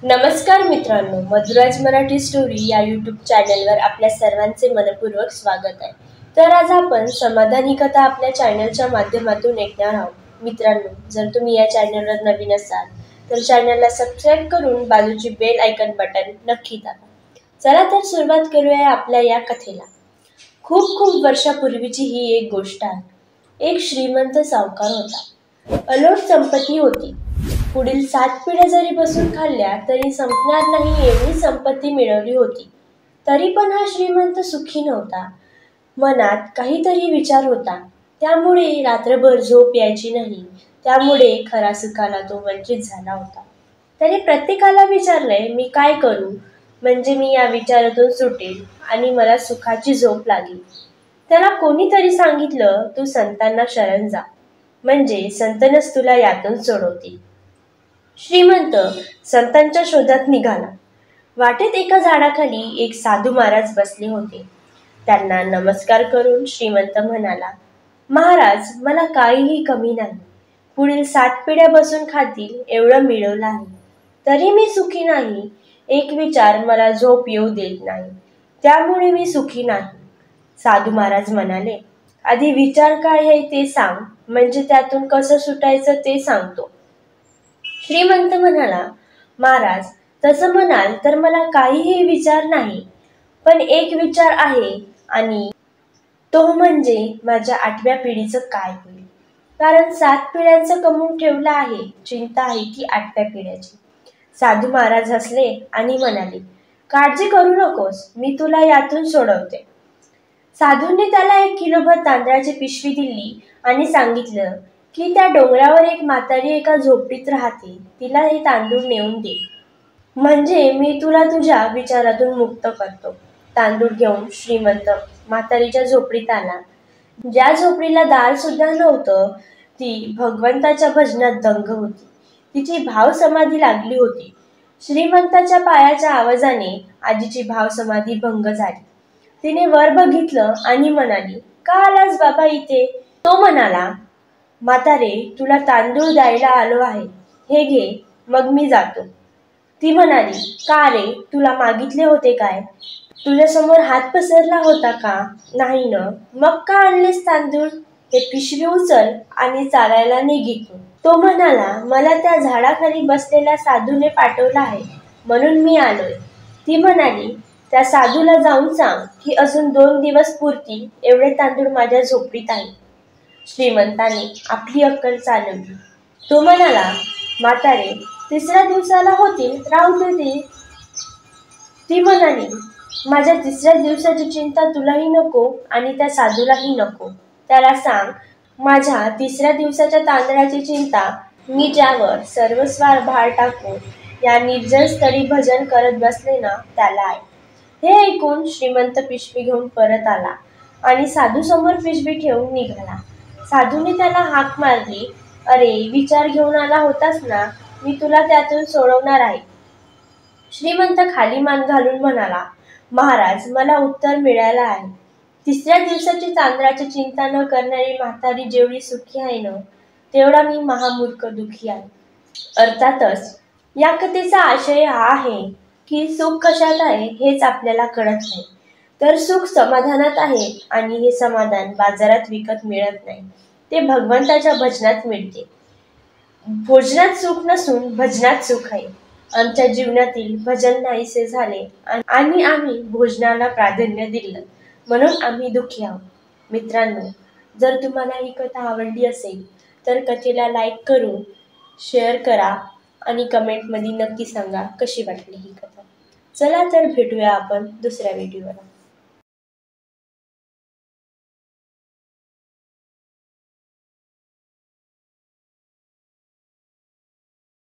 नमस्कार मित्रांनो, मधुराज मराठी स्टोरी या यूट्यूब चॅनलवर आपल्या सर्वांचे मनपूर्वक स्वागत आहे। तर आज आपण समाधान ही कथा आपल्या चॅनलच्या माध्यमातून ऐकणार आहोत। मित्रांनो, जर तुम्ही या चॅनलवर नवीन असाल तर चॅनलला सबस्क्राईब करून बाजूची बेल आयकॉन बटन नक्की दाबा। चला तर सुरुवात करूया आपल्या या कथेला। खूप खूप वर्षापूर्वीची ही एक गोष्ट आहे। एक श्रीमंत सावकार होता। अलोट संपत्ती होती। पुढील 7 पिढ्या जरी बसून खाल्ल्या तरी संपणार नाही एवढी संपत्ती मिळवली होती। तरी पण हा श्रीमंत सुखी नव्हता। मनात काहीतरी विचार होता। त्यामुळे रात्रभर झोप यायची नाही। त्यामुळे खरा सुखाला तो वंचित झाला होता। त्याने प्रत्येकाला विचारलंय, मी काय करू म्हणजे मी या विचारातून सुटेल आणि मला सुखाची झोप लागेल। त्याला कोणीतरी सांगितलं, तू संतांना शरण जा, म्हणजे संतनच तुला यातून सोडवतील। श्रीमंत संतांच्या शोधात निघाला। वाटेत एका झाडाखाली एक साधू महाराज बसले होते। त्यांना नमस्कार करून श्रीमंत म्हणाला, महाराज, मला काहीही कमी नाही। पुढील 7 पिढ्या बसून खातील एवढं मिळवलं आहे, तरी मी सुखी नाही। एक विचार मला झोप येऊ देत नाही, त्यामुळे मी सुखी नाही। साधू महाराज म्हणाले, आधी विचार काय आहे ते सांग, म्हणजे त्यातून कसं सुटायचं ते सांगतो। श्रीमंत म्हणाला, महाराज, तसं म्हणाल तर मला काहीही विचार नाही, पण एक विचार आहे, आणि तो म्हणजे माझ्या 8व्या पिढीचं काय होईल। कारण 7 पिढ्यांचं कमवून ठेवलं आहे, चिंता आहे ती 8व्या पिढ्याची। साधू महाराज हसले आणि म्हणाले, काळजी करू नकोस, मी तुला यातून सोडवते। साधूंनी त्याला 1 किलोभर तांदळाची पिशवी दिली आणि सांगितलं की त्या डोंगरावर एक म्हातारी एका झोपडीत राहते, तिला हे तांदूळ नेऊन दे, म्हणजे मी तुला तुझ्या विचारातून मुक्त करतो। तांदूळ घेऊन श्रीमंत म्हातारीच्या झोपडीत आला। ज्या झोपडीला दार सुद्धा नव्हतं, ती भगवंताच्या भजनात दंग होती। तिची भाव समाधी लागली होती। श्रीमंताच्या पायाच्या आवाजाने आजीची भाव समाधी भंग झाली। तिने वर बघितलं आणि म्हणाली, का आलास बाबा इथे? तो म्हणाला, म्हातारे, तुला तांदूळ द्यायला आलो आहे, हे घे, मग मी जातो। ती म्हणाली, का रे, तुला मागितले होते काय? तुझ्यासमोर हात पसरला होता का? नाही न, मग का आणलेस तांदूळ? हे पिशवी उचल आणि चालायला निघ इथून। तो म्हणाला, मला त्या झाडाखाली बसलेल्या साधूने पाठवलं आहे, म्हणून मी आलोय। ती म्हणाली, त्या साधूला जाऊन सांग की अजून 2 दिवस पुरतील एवढे तांदूळ माझ्या झोपडीत आहे। श्रीमंताने आपली अक्कल चालवली। तो म्हणाला, म्हातारे, 3ऱ्या दिवसाला होतील, राहू दे। ती म्हणाली, माझ्या 3ऱ्या दिवसाची चिंता तुलाही नको आणि त्या साधूलाही नको। त्याला सांग, माझ्या 3ऱ्या दिवसाच्या तांदळाची चिंता मी ज्यावर सर्वस्वार भार टाकून या निर्जन स्थळी भजन करत बसले ना, त्याला आहे। हे ऐकून श्रीमंत पिशवी घेऊन परत आला आणि साधू समोर पिशवी ठेवून निघाला। साधूने त्याला हाक मारली, अरे, विचार घेऊन आला होतास ना, मी तुला त्यातून सोडवणार आहे। श्रीमंत खाली मान घालून म्हणाला, महाराज, मला उत्तर मिळालं आहे। 3ऱ्या दिवसाची तांदळाची चिंता न करणारी म्हातारी जेवढी सुखी आहे ना, तेवढा मी महामूर्ख दुःखी आहे। अर्थातच या कथेचा आशय हा आहे की सुख कशात आहे हेच आपल्याला कळत नाही, तर सुख समाधानात आहे, आणि हे समाधान बाजारात विकत मिळत नाही, ते भगवंताच्या भजनात मिळते। भोजनात सुख नसून भजनात सुख आहे। आमच्या जीवनातील भजन नाहीसे झाले आणि आम्ही भोजनाला प्राधान्य दिलं, म्हणून आम्ही दुःखी आहोत। मित्रांनो, जर तुम्हाला ही कथा आवडली असेल तर कथेला लाईक करून शेअर करा आणि कमेंटमध्ये नक्की सांगा कशी वाटली ही कथा। चला तर भेटूया आपण दुसऱ्या व्हिडिओला।